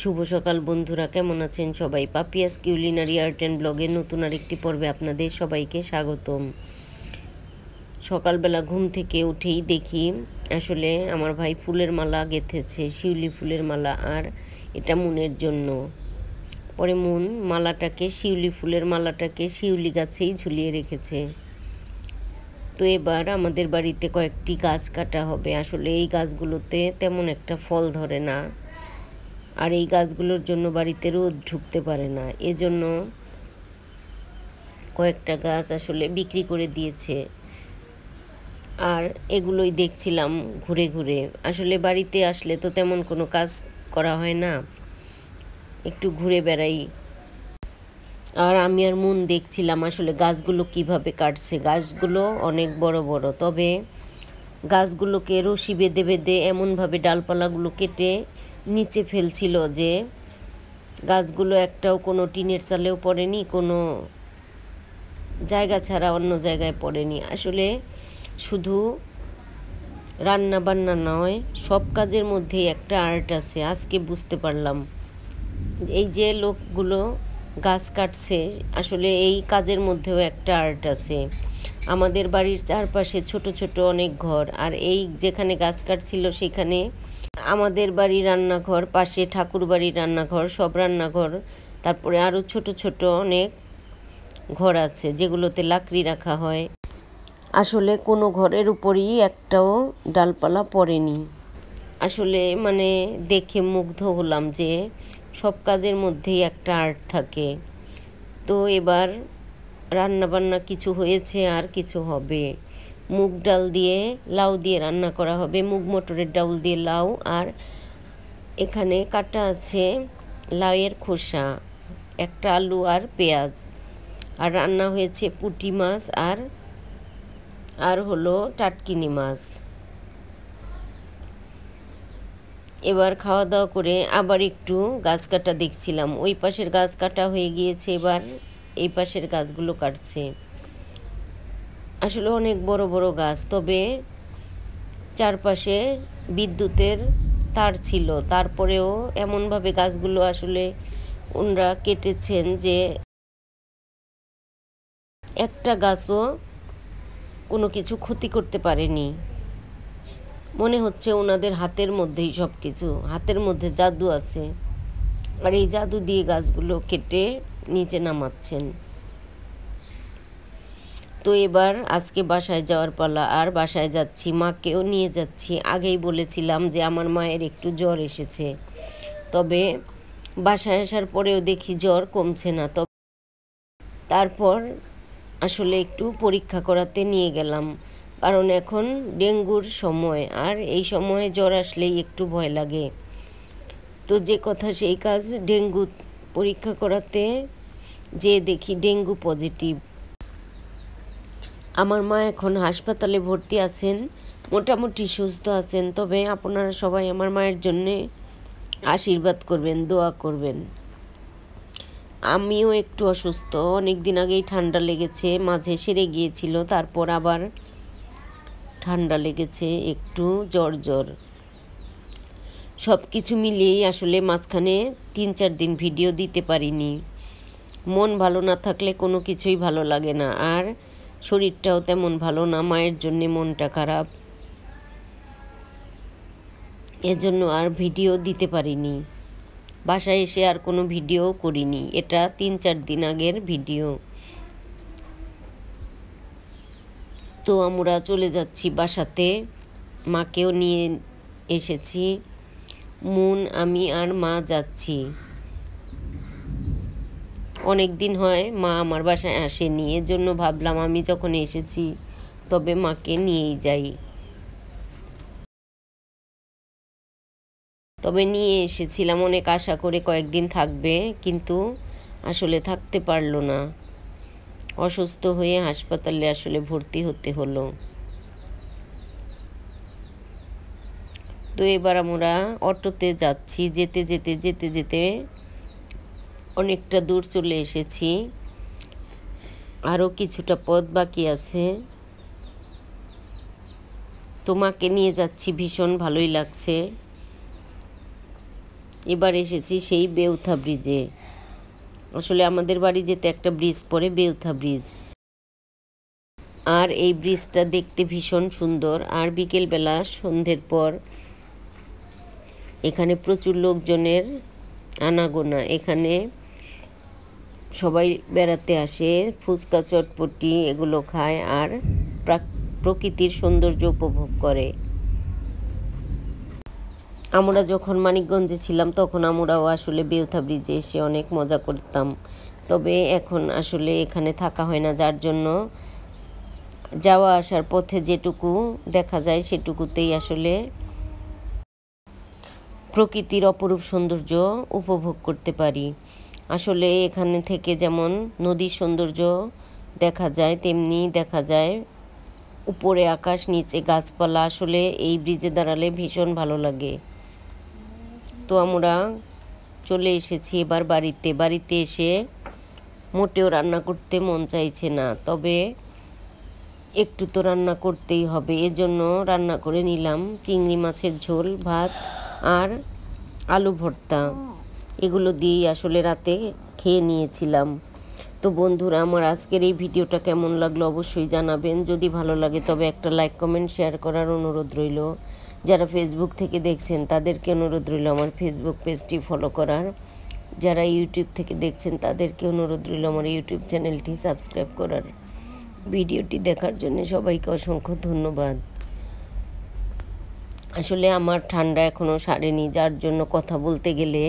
শুভ সকাল বন্ধুরা, কেমন আছেন সবাই? পাপিয়াস কিউলিনারি আর্ট অ্যান্ড ব্লগের নতুন আরেকটি পর্বে আপনাদের সবাইকে স্বাগতম। সকালবেলা ঘুম থেকে উঠেই দেখি আসলে আমার ভাই ফুলের মালা গেঁথেছে, শিউলি ফুলের মালা, আর এটা মুনের জন্য। পরে মুন মালাটাকে, শিউলি ফুলের মালাটাকে শিউলি গাছেই ঝুলিয়ে রেখেছে। তো এবার আমাদের বাড়িতে কয়েকটি গাছ কাটা হবে। আসলে এই গাছগুলোতে তেমন একটা ফল ধরে না, আর এই গাছগুলোর জন্য বাড়িতে রোদ ঢুকতে পারে না, এজন্য কয়েকটা গাছ আসলে বিক্রি করে দিয়েছে। আর এগুলোই দেখছিলাম ঘুরে ঘুরে। আসলে বাড়িতে আসলে তো তেমন কোনো কাজ করা হয় না, একটু ঘুরে বেড়াই। আর আমি আর মন দেখছিলাম আসলে গাছগুলো কিভাবে কাটছে। গাছগুলো অনেক বড় বড়, তবে গাছগুলোকে রশি বেঁধে বেঁধে এমনভাবে ডালপালাগুলো কেটে নিচে ফেলছিল যে গাছগুলো একটাও কোনো টিনের চালেও পড়েনি, কোনো জায়গা ছাড়া অন্য জায়গায় পড়েনি। আসলে শুধু রান্না বান্না নয়, সব কাজের মধ্যেই একটা আর্ট আছে। আজকে বুঝতে পারলাম এই যে লোকগুলো গাছ কাটছে, আসলে এই কাজের মধ্যেও একটা আর্ট আছে। আমাদের বাড়ির চারপাশে ছোট ছোট অনেক ঘর, আর এই যেখানে গাছ কাটছিল সেখানে আমাদের বাড়ির রান্নাঘর, পাশে ঠাকুর বাড়ির রান্নাঘর, সব রান্নাঘর, তারপরে আরও ছোট ছোট অনেক ঘর আছে যেগুলোতে লাকড়ি রাখা হয়। আসলে কোনো ঘরের উপরই একটাও ডালপালা পড়েনি। আসলে দেখে মুগ্ধ হলাম যে সব কাজের মধ্যেই একটা আর্ট থাকে। তো এবার রান্নাবান্না কিছু হয়েছে, আর কিছু হবে। মুগ ডাল দিয়ে লাউ দিয়ে রান্না করা হবে, মুগ মটরের ডাউল দিয়ে লাউ, আর এখানে কাটা আছে লাউয়ের খোসা, একটা আলু আর পেঁয়াজ। আর রান্না হয়েছে পুঁটি মাছ আর হলো টাটকিনি মাছ। এবার খাওয়া দাওয়া করে আবার একটু গাছ কাটা দেখছিলাম। ওই পাশের গাছ কাটা হয়ে গিয়েছে, এবার এই পাশের গাছগুলো কাটছে। আসলে অনেক বড় বড় গাছ, তবে চারপাশে বিদ্যুতের তার ছিল। তারপরেও এমনভাবে গাছগুলো আসলে ওনারা কেটেছেন যে একটা গাছও কোনো কিছু ক্ষতি করতে পারেনি। মনে হচ্ছে ওনাদের হাতের মধ্যেই সব কিছু, হাতের মধ্যে জাদু আছে, আর এই জাদু দিয়ে গাছগুলো কেটে নিচে নামাচ্ছেন। তো এবার আজকে বাসায় যাওয়ার পালা, আর বাসায় যাচ্ছি, মাকেও নিয়ে যাচ্ছি। আগেই বলেছিলাম যে আমার মায়ের একটু জ্বর এসেছে, তবে বাসায় আসার পরেও দেখি জ্বর কমছে না। তারপর আসলে একটু পরীক্ষা করাতে নিয়ে গেলাম, কারণ এখন ডেঙ্গুর সময়, আর এই সময়ে জ্বর আসলেই একটু ভয় লাগে। তো যে কথা সেই কাজ, ডেঙ্গু পরীক্ষা করাতে যে দেখি ডেঙ্গু পজিটিভ। আমার মা এখন হাসপাতালে ভর্তি আছেন, মোটামুটি সুস্থ আছেন। তবে আপনারা সবাই আমার মায়ের জন্যে আশীর্বাদ করবেন, দোয়া করবেন। আমিও একটু অসুস্থ, অনেক দিন আগেই ঠান্ডা লেগেছে, মাঝে সেরে গিয়েছিল, তারপর আবার ঠান্ডা লেগেছে, একটু জ্বর জ্বর। সব কিছু মিলিয়েই আসলে মাঝখানে 3-4 দিন ভিডিও দিতে পারিনি। মন ভালো না থাকলে কোনো কিছুই ভালো লাগে না, আর শরীরটাও তেমন ভালো না, মায়ের জন্যে মনটা খারাপ, এজন্য আর ভিডিও দিতে পারিনি। বাসায় এসে আর কোনো ভিডিও করিনি, এটা 3-4 দিন আগের ভিডিও। তো আমরা চলে যাচ্ছি বাসাতে, মাকেও নিয়ে এসেছি। মুন, আমি আর মা যাচ্ছি। অনেক দিন হয় মা আমার বাসায় আসেনি, এজন্য ভাবলাম আমি যখন এসেছি তবে মাকে নিয়েই যাই। তবে নিয়ে এসেছিলাম অনেক আশা করে কয়েকদিন থাকবে, কিন্তু আসলে থাকতে পারলো না। অসুস্থ হয়ে হাসপাতালে আসলে ভর্তি হতে হলো। তো এবার আমরা অটোতে যাচ্ছি, যেতে যেতে যেতে যেতে অনেকটা দূর চলে এসেছি, আরও কিছুটা পথ বাকি আছে। তোমাকে নিয়ে যাচ্ছি, ভীষণ ভালোই লাগছে। এবার এসেছি সেই বেউথা ব্রিজে। আসলে আমাদের বাড়ি যেতে একটা ব্রিজ পড়ে, বেউথা ব্রিজ। আর এই ব্রিজটা দেখতে ভীষণ সুন্দর। আর বিকেলবেলা সন্ধ্যের পর এখানে প্রচুর লোকজনের আনাগোনা। এখানে সবাই বেড়াতে আসে, ফুচকা চটপটি এগুলো খায় আর প্রকৃতির সৌন্দর্য উপভোগ করে। আমরা যখন মানিকগঞ্জে ছিলাম তখন আমরাও আসলে বেউথা ব্রিজে এসে অনেক মজা করতাম। তবে এখন আসলে এখানে থাকা হয় না, যার জন্য যাওয়া আসার পথে যেটুকু দেখা যায় সেটুকুতেই আসলে প্রকৃতির অপরূপ সৌন্দর্য উপভোগ করতে পারি। আসলে এখানে থেকে যেমন নদীর সৌন্দর্য দেখা যায়, তেমনি দেখা যায় উপরে আকাশ, নিচে গাছপালা। আসলে এই ব্রিজে দাঁড়ালে ভীষণ ভালো লাগে। তো আমরা চলে এসেছি এবার বাড়িতে এসে মোটেও রান্না করতে মন চাইছে না, তবে একটু তো রান্না করতেই হবে। এজন্য রান্না করে নিলাম চিংড়ি মাছের ঝোল, ভাত আর আলু ভর্তা। এগুলো দিয়েই আসলে রাতে খেয়ে নিয়েছিলাম। তো বন্ধুরা, আমার আজকের এই ভিডিওটা কেমন লাগলো অবশ্যই জানাবেন। যদি ভালো লাগে তবে একটা লাইক, কমেন্ট, শেয়ার করার অনুরোধ রইল। যারা ফেসবুক থেকে দেখছেন তাদেরকে অনুরোধ রইল আমার ফেসবুক পেজটি ফলো করার। যারা ইউটিউব থেকে দেখছেন তাদেরকে অনুরোধ রইল আমার ইউটিউব চ্যানেলটি সাবস্ক্রাইব করার। ভিডিওটি দেখার জন্য সবাইকে অসংখ্য ধন্যবাদ। আসলে আমার ঠান্ডা এখনও সারেনি, যার জন্য কথা বলতে গেলে,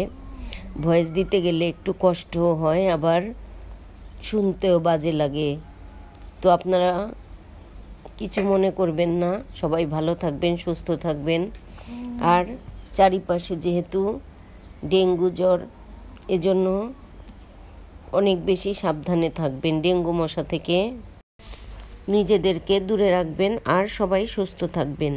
ভয়েস দিতে গেলে একটু কষ্টও হয়, আবার শুনতেও বাজে লাগে। তো আপনারা কিছু মনে করবেন না। সবাই ভালো থাকবেন, সুস্থ থাকবেন। আর চারিপাশে যেহেতু ডেঙ্গু জ্বর, এজন্য অনেক বেশি সাবধানে থাকবেন। ডেঙ্গু মশা থেকে নিজেদেরকে দূরে রাখবেন আর সবাই সুস্থ থাকবেন।